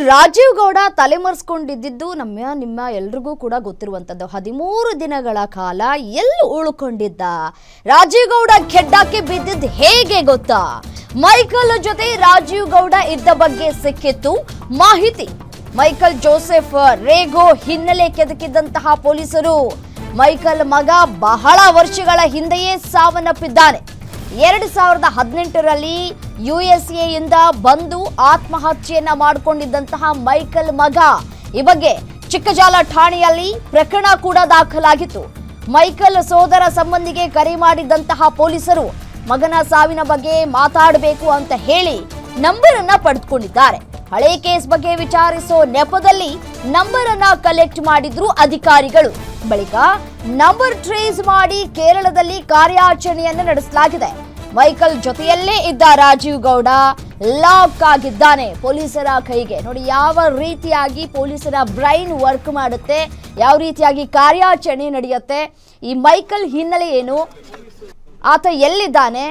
ರಾಜೀವ್ ಗೌಡ ತಲೆಮರೆಸ್ಕೊಂಡಿದ್ದು ನಿಮ್ಮ ಎಲ್ರಿಗೂ ಕೂಡ ಗೊತ್ತಿರುವಂತದ್ದು 13 ದಿನಗಳ ಕಾಲ ಎಲ್ಲಿ ಉಳ್ಕೊಂಡಿದ್ದ ರಾಜೀವ್ ಗೌಡ ಗೆಡ್ಡಕ್ಕೆ ಬಿದ್ದಿದ್ದು ಹೇಗೆ ಗೊತ್ತಾ? ಮೈಕಲ್ ಜೊತೆ ರಾಜೀವ್ ಗೌಡ ಇದ್ದ ಬಗ್ಗೆ ಸಿಕ್ಕಿತ್ತು ಮಾಹಿತಿ. ಮೈಕಲ್ ಜೋಸೆಫ್ ರೇಗೋ ಹಿನ್ನೆಲೆ ಕೆದಕಿದಂತಹ ಪೊಲೀಸರು ಮೈಕಲ್ ಮಗ ಬಹಳ ವರ್ಷಗಳ ಹಿಂದೆಯೇ ಸಾವನ್ನಪ್ಪಿದ್ದಾನೆ. 2018ರಲ್ಲಿ USA ಯಿಂದ ಬಂದು ಆತ್ಮಹತ್ಯೆಯನ್ನ ಮಾಡಿಕೊಂಡಿದ್ದಂತಹ ಮೈಕಲ್ ಮಗ ಈ ಬಗ್ಗೆ ಚಿಕ್ಕಜಾಲ ಠಾಣೆಯಲ್ಲಿ ಪ್ರಕರಣ ಕೂಡ ದಾಖಲಾಗಿತ್ತು. ಮೈಕಲ್ ಸೋದರ ಸಂಬಂಧಿಗೆ ಕರೆ ಮಾಡಿದಂತಹ ಪೊಲೀಸರು ಮಗನ ಸಾವಿನ ಬಗ್ಗೆ ಮಾತಾಡಬೇಕು ಅಂತ ಹೇಳಿ ನಂಬರ್ ಅನ್ನ ಪಡೆದುಕೊಂಡಿದ್ದಾರೆ. ಹಳೆ ಕೇಸ್ ಬಗ್ಗೆ ವಿಚಾರಿಸೋ ನೆಪದಲ್ಲಿ ನಂಬರ್ ಅನ್ನ ಕಲೆಕ್ಟ್ ಮಾಡಿದ್ರು ಅಧಿಕಾರಿಗಳು. ಬಳಿಕ ನಂಬರ್ ಟ್ರೇಸ್ ಮಾಡಿ ಕೇರಳದಲ್ಲಿ ಕಾರ್ಯಾಚರಣೆಯನ್ನು ನಡೆಸಲಾಗಿದೆ. ಮೈಕಲ್ ಜೊತೆಯಲ್ಲೇ ಇದ್ದ ರಾಜೀವ್ ಗೌಡ ಲಾಕ್ ಆಗಿದ್ದಾನೆ ಪೊಲೀಸರ ಕೈಗೆ. ನೋಡಿ ಯಾವ ರೀತಿಯಾಗಿ ಪೊಲೀಸರ ಬ್ರೈನ್ ವರ್ಕ್ ಮಾಡುತ್ತೆ, ಯಾವ ರೀತಿಯಾಗಿ ಕಾರ್ಯಾಚರಣೆ ನಡೆಯುತ್ತೆ. ಈ ಮೈಕಲ್ ಹಿನ್ನೆಲೆ ಏನು, ಆತ ಎಲ್ಲಿದ್ದಾನೆ,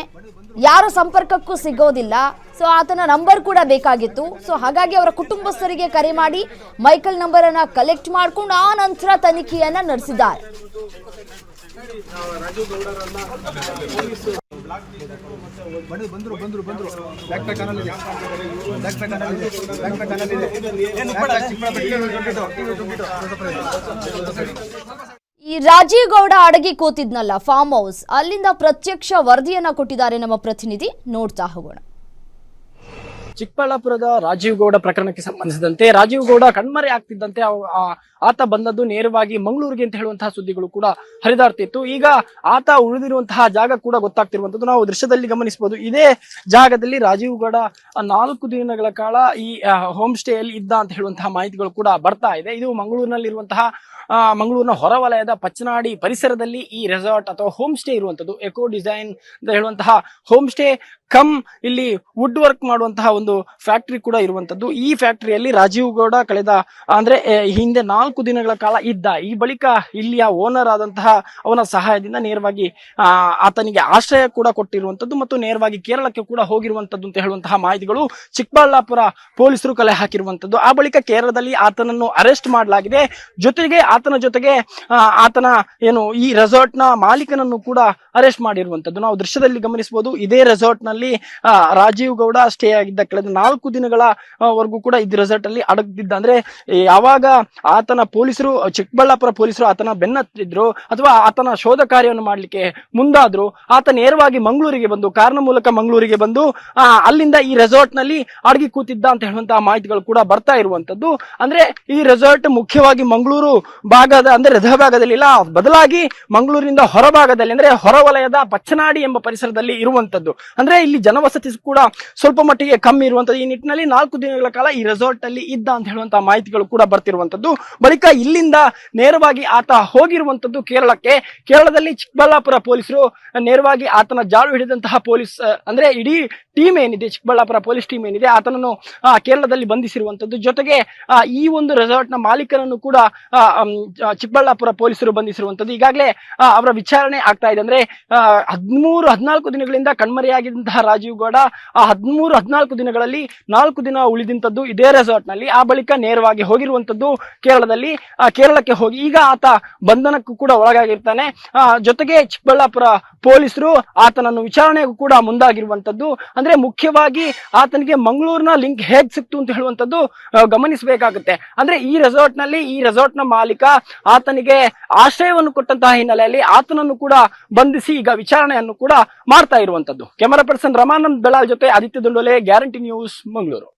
ಯಾರ ಸಂಪರ್ಕಕ್ಕೂ ಸಿಗೋದಿಲ್ಲ. ಸೊ ಆತನ ನಂಬರ್ ಕೂಡ ಬೇಕಾಗಿತ್ತು. ಸೊ ಹಾಗಾಗಿ ಅವರ ಕುಟುಂಬಸ್ಥರಿಗೆ ಕರೆ ಮಾಡಿ ಮೈಕಲ್ ನಂಬರ್ ಅನ್ನ ಕಲೆಕ್ಟ್ ಮಾಡಿಕೊಂಡು ಆ ನಂತರ ತನಿಖೆಯನ್ನ ನಡೆಸಿದ್ದಾರೆ. ಈ ರಾಜೀವ್ ಗೌಡ ಅಡಗಿ ಕೂತಿದ್ನಲ್ಲ ಫಾರ್ಮ್ ಹೌಸ್, ಅಲ್ಲಿಂದ ಪ್ರತ್ಯಕ್ಷ ವರದಿಯನ್ನ ಕೊಟ್ಟಿದ್ದಾರೆ ನಮ್ಮ ಪ್ರತಿನಿಧಿ. ನೋಡ್ತಾ ಹೋಗೋಣ. ಚಿಕ್ಕಬಳ್ಳಾಪುರದ ರಾಜೀವ್ ಗೌಡ ಪ್ರಕರಣಕ್ಕೆ ಸಂಬಂಧಿಸಿದಂತೆ ರಾಜೀವ್ ಗೌಡ ಕಣ್ಮರೆ ಆಗ್ತಿದ್ದಂತೆ ಆತ ಬಂದದ್ದು ನೇರವಾಗಿ ಮಂಗಳೂರಿಗೆ ಅಂತ ಹೇಳುವಂತಹ ಸುದ್ದಿಗಳು ಕೂಡ ಹರಿದಾಡ್ತಿತ್ತು. ಈಗ ಆತ ಉಳಿದಿರುವಂತಹ ಜಾಗ ಕೂಡ ಗೊತ್ತಾಗ್ತಿರುವಂತದ್ದು ನಾವು ದೃಶ್ಯದಲ್ಲಿ ಗಮನಿಸಬಹುದು. ಇದೇ ಜಾಗದಲ್ಲಿ ರಾಜೀವ್ ಗೌಡ 4 ದಿನಗಳ ಕಾಲ ಈ ಹೋಮ್ ಸ್ಟೇಯಲ್ಲಿ ಇದ್ದ ಅಂತ ಹೇಳುವಂತಹ ಮಾಹಿತಿಗಳು ಕೂಡ ಬರ್ತಾ ಇದೆ. ಇದು ಮಂಗಳೂರಿನ ಹೊರವಲಯದ ಪಚ್ಚನಾಡಿ ಪರಿಸರದಲ್ಲಿ ಈ ರೆಸಾರ್ಟ್ ಅಥವಾ ಹೋಮ್ ಸ್ಟೇ ಇರುವಂತದ್ದು. ಎಕೋ ಡಿಸೈನ್ ಅಂತ ಹೇಳುವಂತಹ ಹೋಮ್ ಸ್ಟೇ ಇಲ್ಲಿ ವುಡ್ ವರ್ಕ್ ಮಾಡುವಂತಹ ಒಂದು ಫ್ಯಾಕ್ಟರಿ ಕೂಡ ಇರುವಂತದ್ದು. ಈ ಫ್ಯಾಕ್ಟರಿಯಲ್ಲಿ ರಾಜೀವ್ ಗೌಡ ಹಿಂದೆ 4 ದಿನಗಳ ಕಾಲ ಇದ್ದ. ಈ ಬಳಿಕ ಇಲ್ಲಿಯ ಓನರ್ ಆದಂತಹ ಅವನ ಸಹಾಯದಿಂದ ನೇರವಾಗಿ ಆತನಿಗೆ ಆಶ್ರಯ ಕೂಡ ಕೊಟ್ಟಿರುವಂತದ್ದು ಮತ್ತು ನೇರವಾಗಿ ಕೇರಳಕ್ಕೆ ಕೂಡ ಹೋಗಿರುವಂತದ್ದು ಅಂತ ಹೇಳುವಂತಹ ಮಾಹಿತಿಗಳು ಚಿಕ್ಕಬಳ್ಳಾಪುರ ಪೊಲೀಸರು ಕಲೆ ಹಾಕಿರುವಂತದ್ದು. ಆ ಬಳಿಕ ಕೇರಳದಲ್ಲಿ ಆತನನ್ನು ಅರೆಸ್ಟ್ ಮಾಡಲಾಗಿದೆ. ಆತನ ಜೊತೆಗೆ ಈ ರೆಸಾರ್ಟ್ ನ ಮಾಲೀಕನನ್ನು ಕೂಡ ಅರೆಸ್ಟ್ ಮಾಡಿರುವಂತದ್ದು ನಾವು ದೃಶ್ಯದಲ್ಲಿ ಗಮನಿಸಬಹುದು. ಇದೇ ರೆಸಾರ್ಟ್ ನಲ್ಲಿ ರಾಜೀವ್ ಗೌಡ ಸ್ಟೇ ಆಗಿದ್ದ ಕಳೆದ 4 ದಿನಗಳ ವರೆಗೂ ಕೂಡ ಇದ್ ರೆಸಾರ್ಟ್ ಅಲ್ಲಿ ಅಡಗಿದ್ದ. ಅಂದ್ರೆ ಯಾವಾಗ ಆತನ ಚಿಕ್ಕಬಳ್ಳಾಪುರ ಪೊಲೀಸರು ಆತನ ಬೆನ್ನತ್ತಿದ್ರು ಅಥವಾ ಆತನ ಶೋಧ ಕಾರ್ಯವನ್ನು ಮಾಡ್ಲಿಕ್ಕೆ ಮುಂದಾದ್ರು, ಆತ ನೇರವಾಗಿ ಮಂಗಳೂರಿಗೆ ಬಂದು ಕಾರಿನ ಮೂಲಕ ಮಂಗಳೂರಿಗೆ ಬಂದು ಅಲ್ಲಿಂದ ಈ ರೆಸಾರ್ಟ್ ನಲ್ಲಿ ಅಡಗಿ ಕೂತಿದ್ದ ಅಂತ ಹೇಳುವಂತಹ ಮಾಹಿತಿಗಳು ಕೂಡ ಬರ್ತಾ ಇರುವಂತದ್ದು. ಅಂದ್ರೆ ಈ ರೆಸಾರ್ಟ್ ಮುಖ್ಯವಾಗಿ ಮಂಗಳೂರು ಭಾಗದ ಹೃದಯ ಭಾಗದಲ್ಲಿ ಇಲ್ಲ, ಬದಲಾಗಿ ಮಂಗಳೂರಿನಿಂದ ಹೊರಭಾಗದಲ್ಲಿ ಅಂದ್ರೆ ಹೊರವಲಯದ ಪಚ್ಚನಾಡಿ ಎಂಬ ಪರಿಸರದಲ್ಲಿ ಇರುವಂತದ್ದು. ಅಂದ್ರೆ ಇಲ್ಲಿ ಜನವಸತಿ ಕೂಡ ಸ್ವಲ್ಪ ಮಟ್ಟಿಗೆ ಕಮ್ಮಿ ಇರುವಂತದ್ದು. ಈ ನಿಟ್ಟಿನಲ್ಲಿ 4 ದಿನಗಳ ಕಾಲ ಈ ರೆಸಾರ್ಟ್ ಅಲ್ಲಿ ಇದ್ದ ಅಂತ ಹೇಳುವಂತಹ ಮಾಹಿತಿಗಳು ಕೂಡ ಬರ್ತಿರುವಂತದ್ದು. ಬಳಿಕ ಇಲ್ಲಿಂದ ನೇರವಾಗಿ ಆತ ಹೋಗಿರುವಂತದ್ದು ಕೇರಳದಲ್ಲಿ ಚಿಕ್ಕಬಳ್ಳಾಪುರ ಪೊಲೀಸರು ನೇರವಾಗಿ ಆತನ ಜಾಳು ಹಿಡಿದಂತಹ ಪೊಲೀಸ್ ಇಡೀ ಟೀಮ್ ಏನಿದೆ, ಚಿಕ್ಕಬಳ್ಳಾಪುರ ಪೊಲೀಸ್ ಟೀಮ್ ಏನಿದೆ, ಆತನನ್ನು ಕೇರಳದಲ್ಲಿ ಬಂಧಿಸಿರುವಂತದ್ದು. ಜೊತೆಗೆ ಈ ಒಂದು ರೆಸಾರ್ಟ್ ನ ಮಾಲೀಕರನ್ನು ಕೂಡ ಚಿಕ್ಕಬಳ್ಳಾಪುರ ಪೊಲೀಸರು ಬಂಧಿಸಿರುವಂತದ್ದು. ಈಗಾಗಲೇ ಅವರ ವಿಚಾರಣೆ ಆಗ್ತಾ ಇದೆ. ಅಂದ್ರೆ 13-14 ದಿನಗಳಿಂದ ಕಣ್ಮರೆಯಾಗಿದ್ದಂತಹ ರಾಜೀವ್ ಗೌಡ 13-14 ದಿನಗಳಲ್ಲಿ 4 ದಿನ ಉಳಿದಂತದ್ದು ಇದೇ ರೆಸಾರ್ಟ್ ನಲ್ಲಿ. ಆ ಬಳಿಕ ನೇರವಾಗಿ ಹೋಗಿರುವಂತದ್ದು ಕೇರಳಕ್ಕೆ ಹೋಗಿ ಈಗ ಆತ ಬಂಧನಕ್ಕೂ ಕೂಡ ಒಳಗಾಗಿರ್ತಾನೆ. ಜೊತೆಗೆ ಚಿಕ್ಕಬಳ್ಳಾಪುರ ಪೊಲೀಸರು ಆತನನ್ನು ವಿಚಾರಣೆಗೂ ಕೂಡ ಮುಂದಾಗಿರುವಂತದ್ದು. ಅಂದ್ರೆ ಮುಖ್ಯವಾಗಿ ಆತನಿಗೆ ಮಂಗಳೂರಿನ ಲಿಂಕ್ ಹೇಗ್ ಸಿಕ್ತು ಅಂತ ಹೇಳುವಂತದ್ದು ಗಮನಿಸಬೇಕಾಗುತ್ತೆ. ಅಂದ್ರೆ ಈ ರೆಸಾರ್ಟ್ ನ ಮಾಲೀಕ ಆತನಿಗೆ ಆಶ್ರಯವನ್ನು ಕೊಟ್ಟಂತಹ ಹಿನ್ನೆಲೆಯಲ್ಲಿ ಆತನನ್ನು ಕೂಡ ಬಂಧಿಸಿ ಈಗ ವಿಚಾರಣೆಯನ್ನು ಕೂಡ ಮಾಡ್ತಾ ಇರುವಂತದ್ದು. ಕ್ಯಾಮರಾ ಪರ್ಸನ್ ರಮಾನಂದ್ ಬೆಳಾಲ್ ಜೊತೆ ಆದಿತ್ಯ ದುಂಡೋಲೆ, ಗ್ಯಾರಂಟಿ ನ್ಯೂಸ್, ಮಂಗಳೂರು.